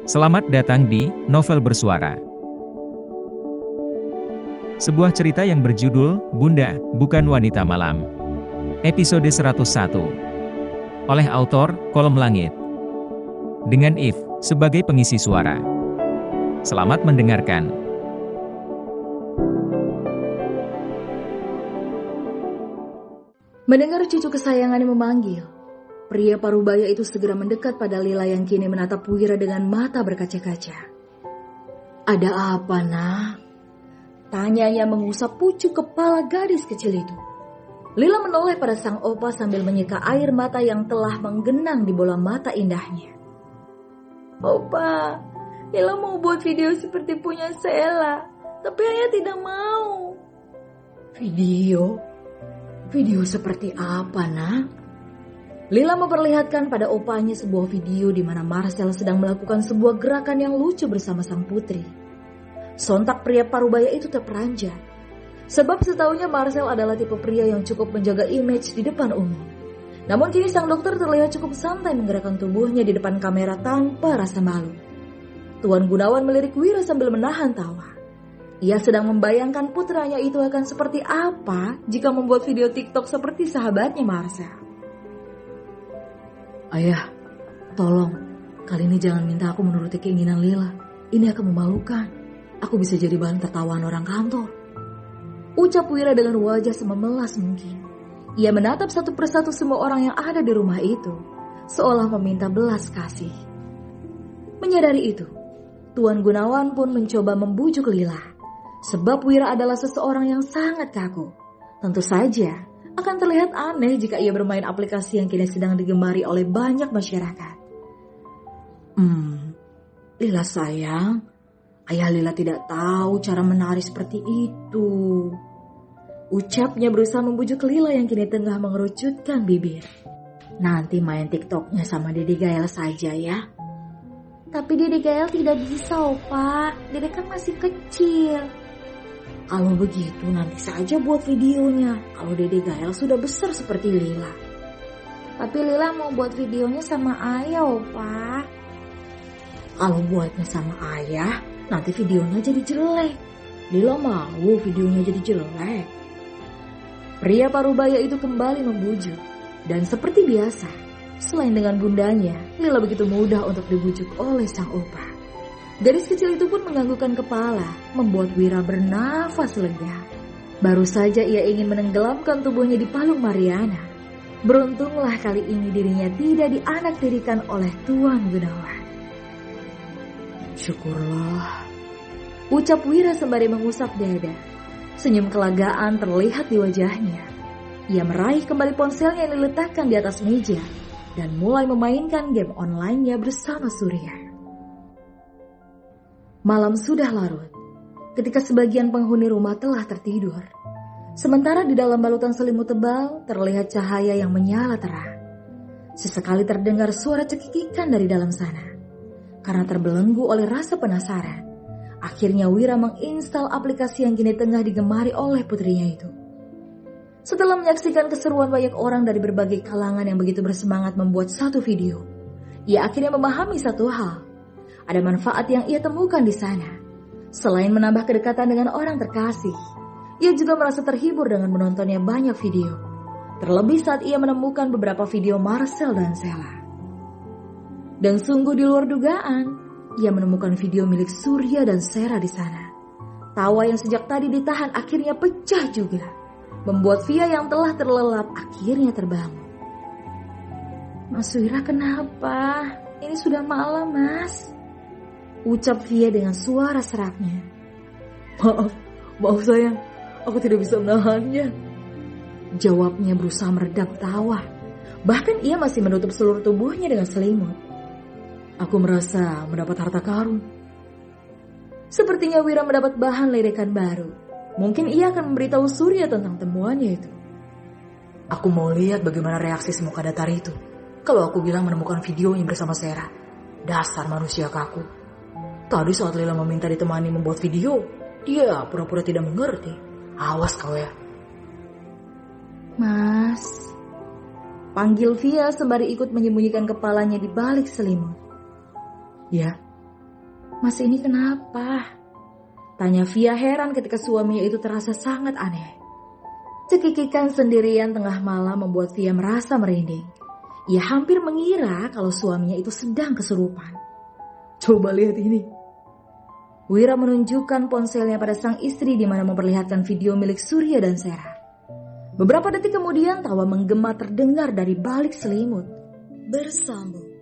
Selamat datang di Novel Bersuara. Sebuah cerita yang berjudul Bunda, Bukan Wanita Malam. Episode 101. Oleh autor Kolom Langit. Dengan If sebagai pengisi suara. Selamat mendengarkan. Mendengar cucu kesayangannya memanggil, pria parubaya itu segera mendekat pada Lila yang kini menatap Wira dengan mata berkaca-kaca. "Ada apa, nak?" tanyanya mengusap pucuk kepala gadis kecil itu. Lila menoleh pada sang opa sambil menyeka air mata yang telah menggenang di bola mata indahnya. "Opa, Lila mau buat video seperti punya Sela, tapi ayah tidak mau." "Video? Video seperti apa, nak?" Lila memperlihatkan pada opanya sebuah video di mana Marcel sedang melakukan sebuah gerakan yang lucu bersama sang putri. Sontak pria parubaya itu terperanjat. Sebab setahunya Marcel adalah tipe pria yang cukup menjaga image di depan umum. Namun kini sang dokter terlihat cukup santai menggerakkan tubuhnya di depan kamera tanpa rasa malu. Tuan Gunawan melirik Wira sambil menahan tawa. Ia sedang membayangkan putranya itu akan seperti apa jika membuat video TikTok seperti sahabatnya Marcel. "Ayah, tolong, kali ini jangan minta aku menuruti keinginan Lila. Ini akan memalukan. Aku bisa jadi bahan tertawaan orang kantor," ucap Wira dengan wajah sememelas mungkin. Ia menatap satu persatu semua orang yang ada di rumah itu, seolah meminta belas kasih. Menyadari itu, Tuan Gunawan pun mencoba membujuk Lila. Sebab Wira adalah seseorang yang sangat kaku. Tentu saja akan terlihat aneh jika ia bermain aplikasi yang kini sedang digemari oleh banyak masyarakat. Lila sayang, ayah Lila tidak tahu cara menari seperti itu," ucapnya berusaha membujuk Lila yang kini tengah mengerucutkan bibir. "Nanti main TikToknya sama Dede Gael saja ya." "Tapi Dede Gael tidak bisa, Opa. Dede kan masih kecil." "Kalau begitu nanti saja buat videonya kalau Dede Gael sudah besar seperti Lila." "Tapi Lila mau buat videonya sama ayah, Opa." "Kalau buatnya sama ayah, nanti videonya jadi jelek. Lila mau videonya jadi jelek." Pria parubaya itu kembali membujuk. Dan seperti biasa, selain dengan bundanya, Lila begitu mudah untuk dibujuk oleh sang opa. Gadis kecil itu pun menganggukkan kepala, membuat Wira bernafas lega. Baru saja ia ingin menenggelamkan tubuhnya di palung Mariana. Beruntunglah kali ini dirinya tidak dianaktirikan oleh Tuan Gunawan. "Syukurlah," ucap Wira sembari mengusap dada. Senyum kelegaan terlihat di wajahnya. Ia meraih kembali ponselnya yang diletakkan di atas meja dan mulai memainkan game online-nya bersama Surya. Malam sudah larut, ketika sebagian penghuni rumah telah tertidur. Sementara di dalam balutan selimut tebal terlihat cahaya yang menyala terang. Sesekali terdengar suara cekikikan dari dalam sana. Karena terbelenggu oleh rasa penasaran, akhirnya Wira menginstal aplikasi yang kini tengah digemari oleh putrinya itu. Setelah menyaksikan keseruan banyak orang dari berbagai kalangan yang begitu bersemangat membuat satu video, ia akhirnya memahami satu hal. Ada manfaat yang ia temukan di sana. Selain menambah kedekatan dengan orang terkasih, ia juga merasa terhibur dengan menontonnya banyak video. Terlebih saat ia menemukan beberapa video Marcel dan Sela. Dan sungguh di luar dugaan, ia menemukan video milik Surya dan Sera di sana. Tawa yang sejak tadi ditahan akhirnya pecah juga, membuat Via yang telah terlelap akhirnya terbangun. "Mas Wira kenapa? Ini sudah malam, Mas," ucap Via dengan suara seraknya. Maaf sayang, aku tidak bisa menahannya," jawabnya berusaha meredam tawa. Bahkan ia masih menutup seluruh tubuhnya dengan selimut. "Aku merasa mendapat harta karun." Sepertinya Wira mendapat bahan ledekan baru. Mungkin ia akan memberitahu Surya tentang temuannya itu. "Aku mau lihat bagaimana reaksi semuka datar itu kalau aku bilang menemukan videonya bersama Sera. Dasar manusia kaku. Tadi saat Lila meminta ditemani membuat video, dia pura-pura tidak mengerti. Awas kau ya." "Mas," Panggil Via sembari ikut menyembunyikan kepalanya di balik selimut. Ya, mas ini kenapa? Tanya Via heran ketika suaminya itu terasa sangat aneh. Cekikikan sendirian tengah malam membuat Via merasa merinding. Ia hampir mengira kalau suaminya itu sedang kesurupan. Coba lihat ini. Wira menunjukkan ponselnya pada sang istri di mana memperlihatkan video milik Surya dan Sera. Beberapa detik kemudian tawa menggema terdengar dari balik selimut. Bersambung.